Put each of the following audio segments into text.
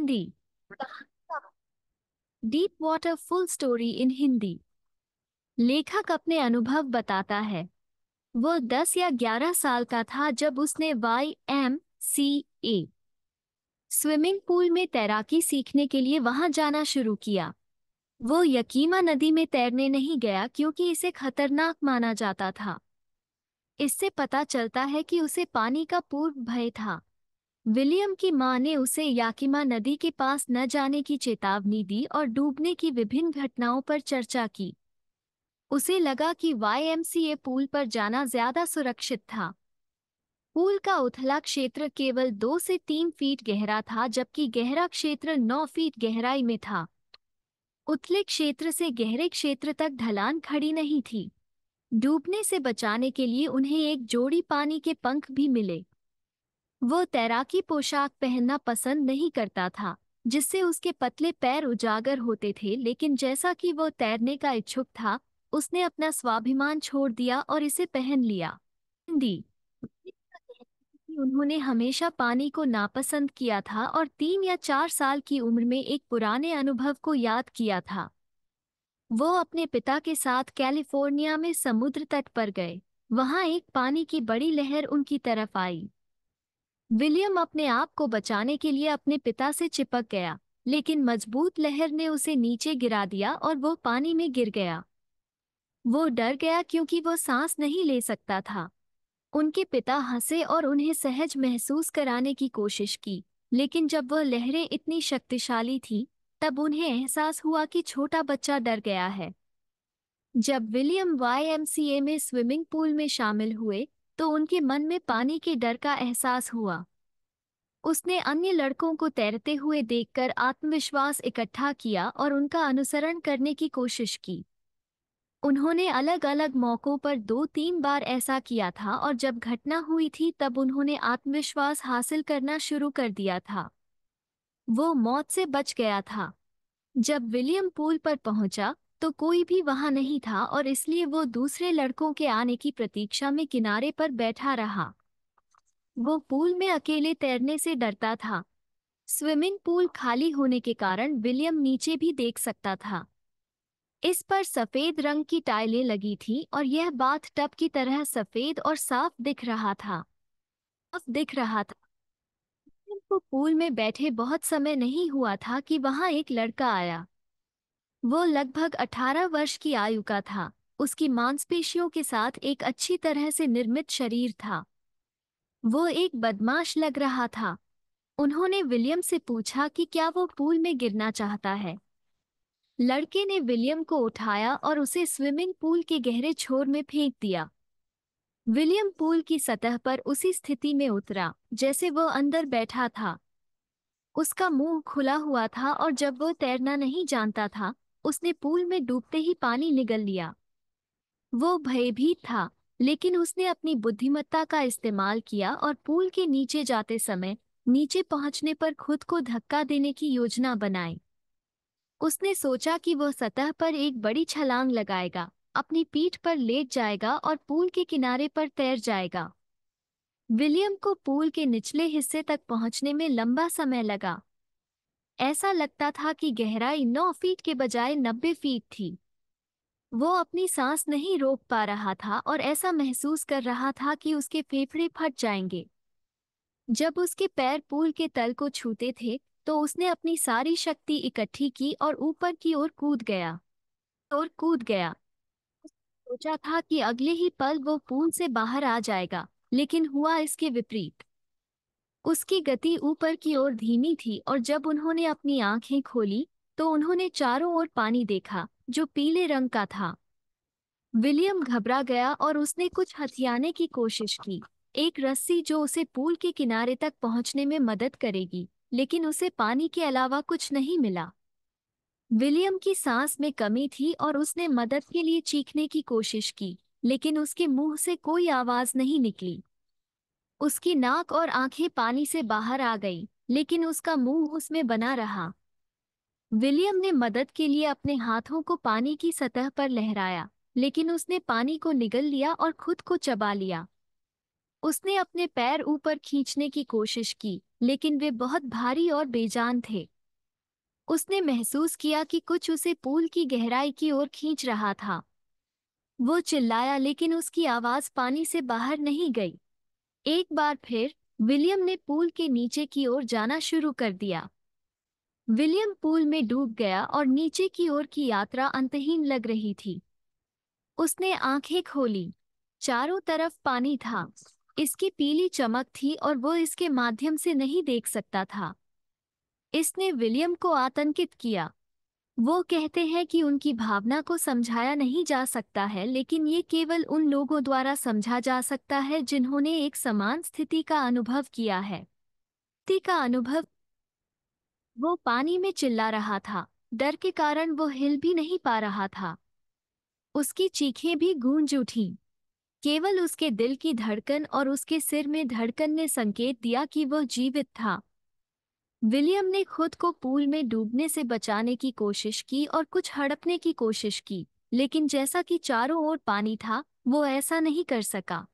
Hindi. Deep water full story in Hindi. लेखक अपने अनुभव बताता है। वो 10 या 11 साल का था जब उसने YMCA स्विमिंग पूल में तैराकी सीखने के लिए वहां जाना शुरू किया। वो यकीमा नदी में तैरने नहीं गया क्योंकि इसे खतरनाक माना जाता था। इससे पता चलता है कि उसे पानी का पूर्व भय था। विलियम की मां ने उसे याकिमा नदी के पास न जाने की चेतावनी दी और डूबने की विभिन्न घटनाओं पर चर्चा की। उसे लगा कि YMCA पूल पर जाना ज्यादा सुरक्षित था। पूल का उथला क्षेत्र केवल 2 से 3 फीट गहरा था, जबकि गहरा क्षेत्र 9 फीट गहराई में था। उथले क्षेत्र से गहरे क्षेत्र तक ढलान खड़ी नहीं थी। डूबने से बचाने के लिए उन्हें एक जोड़ी पानी के पंख भी मिले। वो तैराकी पोशाक पहनना पसंद नहीं करता था, जिससे उसके पतले पैर उजागर होते थे, लेकिन जैसा कि वो तैरने का इच्छुक था, उसने अपना स्वाभिमान छोड़ दिया और इसे पहन लिया। हिंदी। उन्होंने हमेशा पानी को नापसंद किया था और 3 या 4 साल की उम्र में एक पुराने अनुभव को याद किया था। वो अपने पिता के साथ कैलिफोर्निया में समुद्र तट पर गए। वहां एक पानी की बड़ी लहर उनकी तरफ आई। विलियम अपने आप को बचाने के लिए अपने पिता से चिपक गया, लेकिन मजबूत लहर ने उसे नीचे गिरा दिया और वो पानी में गिर गया। वो डर गया क्योंकि वो सांस नहीं ले सकता था। उनके पिता हंसे और उन्हें सहज महसूस कराने की कोशिश की, लेकिन जब वह लहरें इतनी शक्तिशाली थीं, तब उन्हें एहसास हुआ कि छोटा बच्चा डर गया है। जब विलियम YMCA में स्विमिंग पूल में शामिल हुए, तो उनके मन में पानी के डर का एहसास हुआ। उसने अन्य लड़कों को तैरते हुए देखकर आत्मविश्वास इकट्ठा किया और उनका अनुसरण करने की कोशिश की। उन्होंने अलग अलग मौकों पर 2-3 बार ऐसा किया था और जब घटना हुई थी तब उन्होंने आत्मविश्वास हासिल करना शुरू कर दिया था। वो मौत से बच गया था। जब विलियम पूल पर पहुंचा तो कोई भी वहां नहीं था और इसलिए वो दूसरे लड़कों के आने की प्रतीक्षा में किनारे पर बैठा रहा। वो पूल में अकेले तैरने से डरता था। स्विमिंग पूल खाली होने के कारण विलियम नीचे भी देख सकता था। इस पर सफेद रंग की टाइलें लगी थीं और यह बाथ टब की तरह सफेद और साफ दिख रहा था। विलियम को पूल में बैठे बहुत समय नहीं हुआ था कि वहां एक लड़का आया। वो लगभग 18 वर्ष की आयु का था। उसकी मांसपेशियों के साथ एक अच्छी तरह से निर्मित शरीर था। वो एक बदमाश लग रहा था। उन्होंने विलियम से पूछा कि क्या वो पूल में गिरना चाहता है। लड़के ने विलियम को उठाया और उसे स्विमिंग पूल के गहरे छोर में फेंक दिया। विलियम पूल की सतह पर उसी स्थिति में उतरा जैसे वो अंदर बैठा था। उसका मुंह खुला हुआ था और जब वो तैरना नहीं जानता था, उसने पूल में डूबते ही पानी निगल लिया। वो भयभीत था, लेकिन उसने अपनी बुद्धिमत्ता का इस्तेमाल किया और पूल के नीचे जाते समय नीचे पहुंचने पर खुद को धक्का देने की योजना बनाई। उसने सोचा कि वह सतह पर एक बड़ी छलांग लगाएगा, अपनी पीठ पर लेट जाएगा और पूल के किनारे पर तैर जाएगा। विलियम को पूल के निचले हिस्से तक पहुंचने में लंबा समय लगा। ऐसा लगता था कि गहराई 9 फीट के बजाय 90 फीट थी। वो अपनी सांस नहीं रोक पा रहा था और ऐसा महसूस कर रहा था कि उसके फेफड़े फट जाएंगे। जब उसके पैर पूल के तल को छूते थे, तो उसने अपनी सारी शक्ति इकट्ठी की और ऊपर की ओर कूद गया। सोचा था कि अगले ही पल वो पूल से बाहर आ जाएगा, लेकिन हुआ इसके विपरीत। उसकी गति ऊपर की ओर धीमी थी और जब उन्होंने अपनी आंखें खोली, तो उन्होंने चारों ओर पानी देखा, जो पीले रंग का था। विलियम घबरा गया और उसने कुछ हथियाने की कोशिश की, एक रस्सी जो उसे पूल के किनारे तक पहुंचने में मदद करेगी, लेकिन उसे पानी के अलावा कुछ नहीं मिला। विलियम की सांस में कमी थी और उसने मदद के लिए चीखने की कोशिश की, लेकिन उसके मुंह से कोई आवाज नहीं निकली। उसकी नाक और आंखें पानी से बाहर आ गई, लेकिन उसका मुंह उसमें बना रहा। विलियम ने मदद के लिए अपने हाथों को पानी की सतह पर लहराया, लेकिन उसने पानी को निगल लिया और खुद को चबा लिया। उसने अपने पैर ऊपर खींचने की कोशिश की, लेकिन वे बहुत भारी और बेजान थे। उसने महसूस किया कि कुछ उसे पूल की गहराई की ओर खींच रहा था। वो चिल्लाया लेकिन उसकी आवाज पानी से बाहर नहीं गई। एक बार फिर विलियम ने पूल के नीचे की ओर जाना शुरू कर दिया। विलियम पूल में डूब गया और नीचे की ओर की यात्रा अंतहीन लग रही थी। उसने आंखें खोली। चारों तरफ पानी था। इसकी पीली चमक थी और वो इसके माध्यम से नहीं देख सकता था। इसने विलियम को आतंकित किया। वो कहते हैं कि उनकी भावना को समझाया नहीं जा सकता है, लेकिन ये केवल उन लोगों द्वारा समझा जा सकता है जिन्होंने एक समान स्थिति का अनुभव किया है। स्थिति का अनुभव। वो पानी में चिल्ला रहा था। डर के कारण वो हिल भी नहीं पा रहा था। उसकी चीखें भी गूंज उठीं। केवल उसके दिल की धड़कन और उसके सिर में धड़कन ने संकेत दिया कि वह जीवित था। विलियम ने खुद को पूल में डूबने से बचाने की कोशिश की और कुछ हड़पने की कोशिश की, लेकिन जैसा कि चारों ओर पानी था, वो ऐसा नहीं कर सका।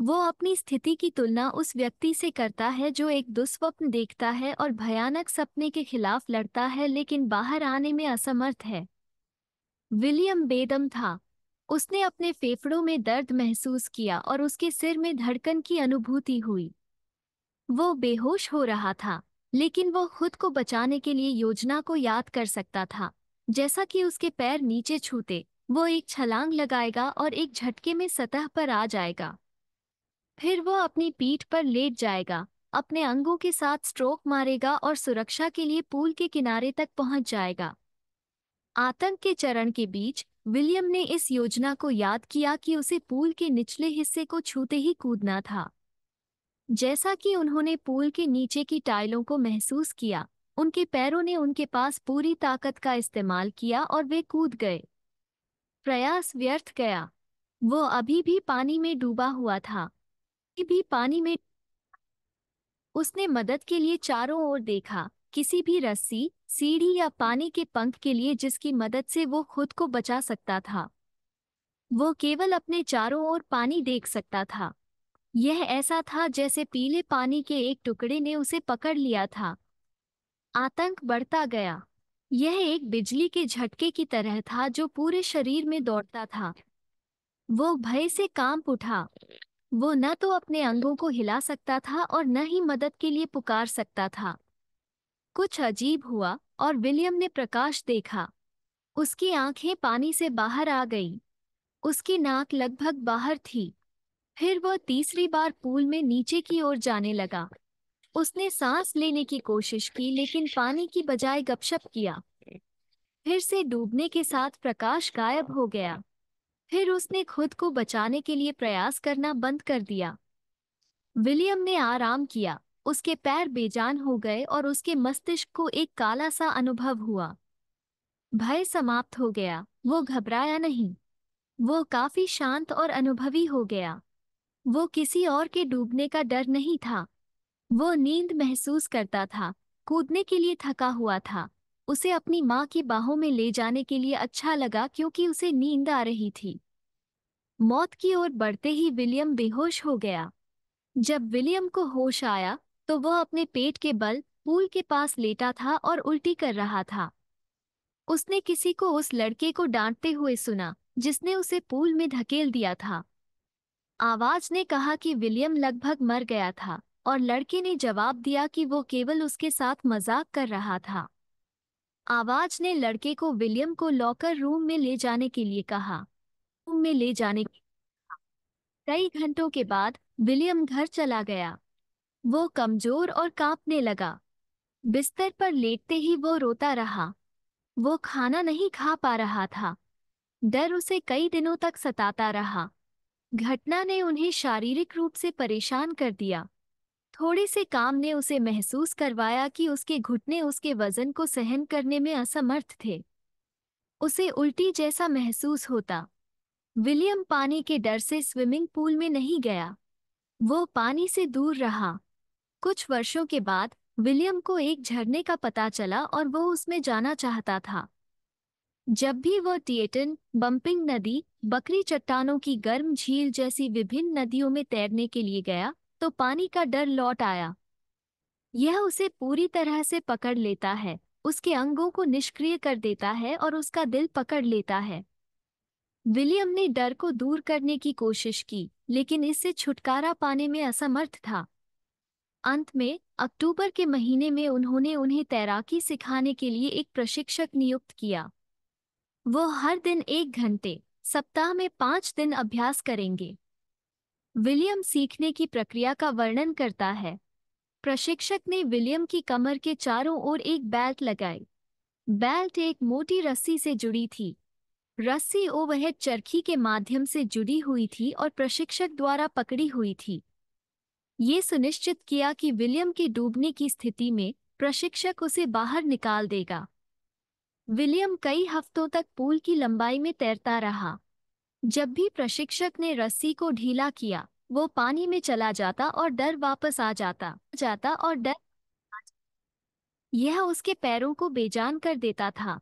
वो अपनी स्थिति की तुलना उस व्यक्ति से करता है जो एक दुस्वप्न देखता है और भयानक सपने के खिलाफ लड़ता है लेकिन बाहर आने में असमर्थ है। विलियम बेदम था। उसने अपने फेफड़ों में दर्द महसूस किया और उसके सिर में धड़कन की अनुभूति हुई। वो बेहोश हो रहा था, लेकिन वो खुद को बचाने के लिए योजना को याद कर सकता था। जैसा कि उसके पैर नीचे छूते, वो एक छलांग लगाएगा और एक झटके में सतह पर आ जाएगा। फिर वो अपनी पीठ पर लेट जाएगा, अपने अंगों के साथ स्ट्रोक मारेगा और सुरक्षा के लिए पूल के किनारे तक पहुंच जाएगा। आतंक के चरण के बीच विलियम ने इस योजना को याद किया कि उसे पूल के निचले हिस्से को छूते ही कूदना था। जैसा कि उन्होंने पूल के नीचे की टाइलों को महसूस किया, उनके पैरों ने उनके पास पूरी ताकत का इस्तेमाल किया और वे कूद गए। प्रयास व्यर्थ गया। वो अभी भी पानी में डूबा हुआ था। अभी भी पानी में। उसने मदद के लिए चारों ओर देखा, किसी भी रस्सी, सीढ़ी या पानी के पंख के लिए जिसकी मदद से वो खुद को बचा सकता था। वो केवल अपने चारों ओर पानी देख सकता था। यह ऐसा था जैसे पीले पानी के एक टुकड़े ने उसे पकड़ लिया था। आतंक बढ़ता गया। यह एक बिजली के झटके की तरह था जो पूरे शरीर में दौड़ता था। वो भय से कांप उठा। वो न तो अपने अंगों को हिला सकता था और न ही मदद के लिए पुकार सकता था। कुछ अजीब हुआ और विलियम ने प्रकाश देखा। उसकी आंखें पानी से बाहर आ गईं। उसकी नाक लगभग बाहर थी। फिर वह तीसरी बार पूल में नीचे की ओर जाने लगा। उसने सांस लेने की कोशिश की लेकिन पानी की बजाय गपशप किया। फिर से डूबने के साथ प्रकाश गायब हो गया। फिर उसने खुद को बचाने के लिए प्रयास करना बंद कर दिया। विलियम ने आराम किया। उसके पैर बेजान हो गए और उसके मस्तिष्क को एक काला सा अनुभव हुआ। भय समाप्त हो गया। वो घबराया नहीं। वो काफी शांत और अनुभवी हो गया। वो किसी और के डूबने का डर नहीं था। वो नींद महसूस करता था। कूदने के लिए थका हुआ था। उसे अपनी माँ की बाहों में ले जाने के लिए अच्छा लगा क्योंकि उसे नींद आ रही थी। मौत की ओर बढ़ते ही विलियम बेहोश हो गया। जब विलियम को होश आया तो वह अपने पेट के बल पूल के पास लेटा था और उल्टी कर रहा था। उसने किसी को उस लड़के को डांटते हुए सुना जिसने उसे पूल में धकेल दिया था। आवाज ने कहा कि विलियम लगभग मर गया था और लड़के ने जवाब दिया कि वो केवल उसके साथ मजाक कर रहा था। आवाज ने लड़के को विलियम को लॉकर रूम में ले जाने के लिए कहा। रूम में ले जाने। कई घंटों के बाद विलियम घर चला गया। वो कमजोर और कांपने लगा। बिस्तर पर लेटते ही वो रोता रहा। वो खाना नहीं खा पा रहा था। डर उसे कई दिनों तक सताता रहा। घटना ने उन्हें शारीरिक रूप से परेशान कर दिया। थोड़े से काम ने उसे महसूस करवाया कि उसके घुटने उसके वजन को सहन करने में असमर्थ थे। उसे उल्टी जैसा महसूस होता। विलियम पानी के डर से स्विमिंग पूल में नहीं गया। वो पानी से दूर रहा। कुछ वर्षों के बाद विलियम को एक झरने का पता चला और वो उसमें जाना चाहता था। जब भी वह टिएटन, बम्पिंग नदी, बकरी चट्टानों की गर्म झील जैसी विभिन्न नदियों में तैरने के लिए गया, तो पानी का डर लौट आया। यह उसे पूरी तरह से पकड़ लेता है। उसके अंगों को निष्क्रिय कर देता है और उसका दिल पकड़ लेता है। विलियम ने डर को दूर करने की कोशिश की, लेकिन इससे छुटकारा पाने में असमर्थ था। अंत में अक्टूबर के महीने में उन्होंने उन्हें तैराकी सिखाने के लिए एक प्रशिक्षक नियुक्त किया। वो हर दिन 1 घंटे, सप्ताह में 5 दिन अभ्यास करेंगे। विलियम सीखने की प्रक्रिया का वर्णन करता है। प्रशिक्षक ने विलियम की कमर के चारों ओर एक बेल्ट लगाई। बेल्ट एक मोटी रस्सी से जुड़ी थी। रस्सी ओवरहेड चरखी के माध्यम से जुड़ी हुई थी और प्रशिक्षक द्वारा पकड़ी हुई थी। ये सुनिश्चित किया कि विलियम के डूबने की स्थिति में प्रशिक्षक उसे बाहर निकाल देगा। विलियम कई हफ्तों तक पूल की लंबाई में तैरता रहा। जब भी प्रशिक्षक ने रस्सी को ढीला किया, वो पानी में चला जाता और डर वापस आ जाता और डर यह उसके पैरों को बेजान कर देता था।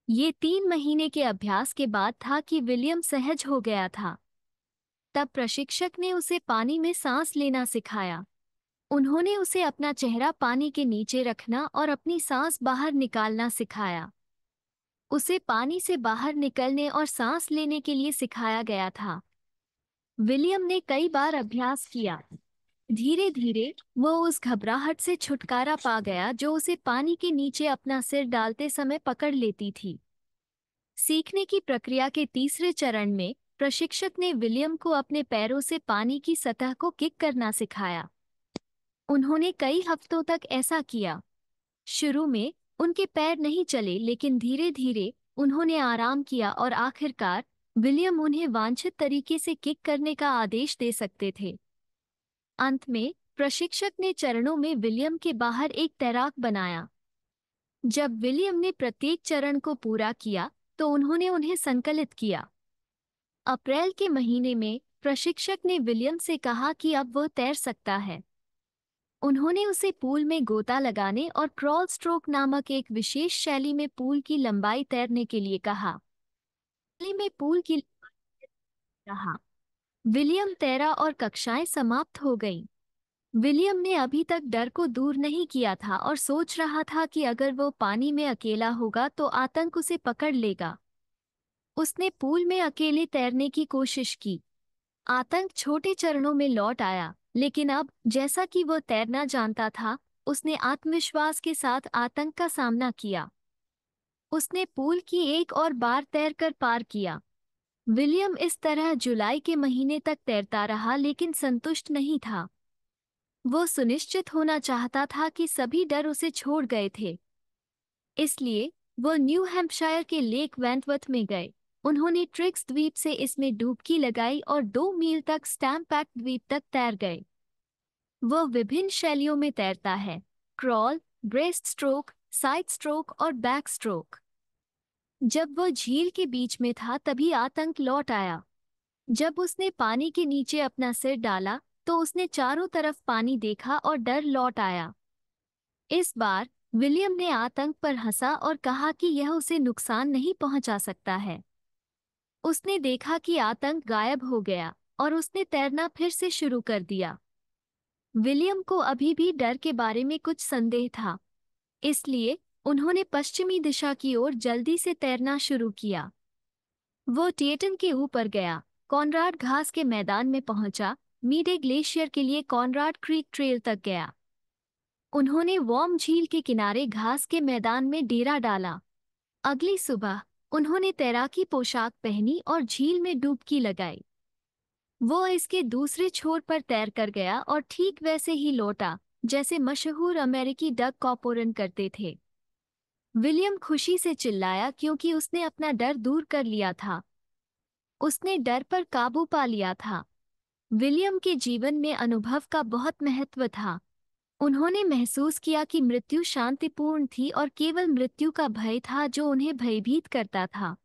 ये 3 महीने के अभ्यास के बाद था कि विलियम सहज हो गया था। तब प्रशिक्षक ने उसे पानी में सांस लेना सिखाया। उन्होंने उसे अपना चेहरा पानी के नीचे रखना और अपनी सांस बाहर निकालना सिखाया। उसे पानी से बाहर निकलने और सांस लेने के लिए सिखाया गया था। विलियम ने कई बार अभ्यास किया। धीरे धीरे वो उस घबराहट से छुटकारा पा गया जो उसे पानी के नीचे अपना सिर डालते समय पकड़ लेती थी। सीखने की प्रक्रिया के तीसरे चरण में प्रशिक्षक ने विलियम को अपने पैरों से पानी की सतह को किक करना सिखाया। उन्होंने कई हफ्तों तक ऐसा किया। शुरू में उनके पैर नहीं चले, लेकिन धीरे धीरे उन्होंने आराम किया और आखिरकार विलियम उन्हें वांछित तरीके से किक करने का आदेश दे सकते थे। अंत में प्रशिक्षक ने चरणों में विलियम के बाहर एक तैराक बनाया। जब विलियम ने प्रत्येक चरण को पूरा किया तो उन्होंने उन्हें संकलित किया। अप्रैल के महीने में प्रशिक्षक ने विलियम से कहा कि अब वह तैर सकता है। उन्होंने उसे पूल में गोता लगाने और क्रॉल स्ट्रोक नामक एक विशेष शैली में पूल की लंबाई तैरने के लिए कहा। शैली में पूल की कहा। विलियम तैरा और कक्षाएं समाप्त हो गईं। विलियम ने अभी तक डर को दूर नहीं किया था और सोच रहा था कि अगर वो पानी में अकेला होगा तो आतंक उसे पकड़ लेगा। उसने पूल में अकेले तैरने की कोशिश की। आतंक छोटे चरणों में लौट आया, लेकिन अब जैसा कि वो तैरना जानता था, उसने आत्मविश्वास के साथ आतंक का सामना किया। उसने पूल की एक और बार तैरकर पार किया। विलियम इस तरह जुलाई के महीने तक तैरता रहा, लेकिन संतुष्ट नहीं था। वो सुनिश्चित होना चाहता था कि सभी डर उसे छोड़ गए थे। इसलिए वो न्यू हैम्पशायर के लेक वेंटवर्थ में गए। उन्होंने ट्रिक्स द्वीप से इसमें डुबकी लगाई और 2 मील तक स्टैम्पैक द्वीप तक तैर गए। वो विभिन्न शैलियों में तैरता है: crawl, breast stroke, side stroke और बैक स्ट्रोक। जब वो झील के बीच में था तभी आतंक लौट आया। जब उसने पानी के नीचे अपना सिर डाला तो उसने चारों तरफ पानी देखा और डर लौट आया। इस बार विलियम ने आतंक पर हंसा और कहा कि यह उसे नुकसान नहीं पहुंचा सकता है। उसने देखा कि आतंक गायब हो गया और उसने तैरना फिर से शुरू कर दिया। विलियम को अभी भी डर के बारे में कुछ संदेह था, इसलिए उन्होंने पश्चिमी दिशा की ओर जल्दी से तैरना शुरू किया। वो टेटन के ऊपर गया, कॉनराड घास के मैदान में पहुंचा, मीडे ग्लेशियर के लिए कॉनराड क्रीक ट्रेल तक गया। उन्होंने वॉर्म झील के किनारे घास के मैदान में डेरा डाला। अगली सुबह उन्होंने तैराकी पोशाक पहनी और झील में डुबकी लगाई। वो इसके दूसरे छोर पर तैर कर गया और ठीक वैसे ही लौटा जैसे मशहूर अमेरिकी डक कॉपोरन करते थे। विलियम खुशी से चिल्लाया क्योंकि उसने अपना डर दूर कर लिया था। उसने डर पर काबू पा लिया था। विलियम के जीवन में अनुभव का बहुत महत्व था। उन्होंने महसूस किया कि मृत्यु शांतिपूर्ण थी और केवल मृत्यु का भय था जो उन्हें भयभीत करता था।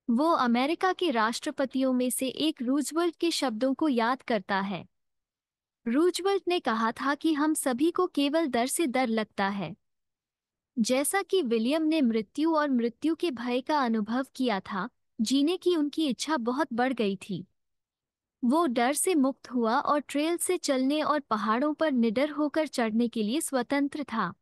वो अमेरिका के राष्ट्रपतियों में से एक रूजवेल्ट के शब्दों को याद करता है। रूजवेल्ट ने कहा था कि हम सभी को केवल डर से डर लगता है। जैसा कि विलियम ने मृत्यु और मृत्यु के भय का अनुभव किया था, जीने की उनकी इच्छा बहुत बढ़ गई थी। वो डर से मुक्त हुआ और ट्रेल से चलने और पहाड़ों पर निडर होकर चढ़ने के लिए स्वतंत्र था।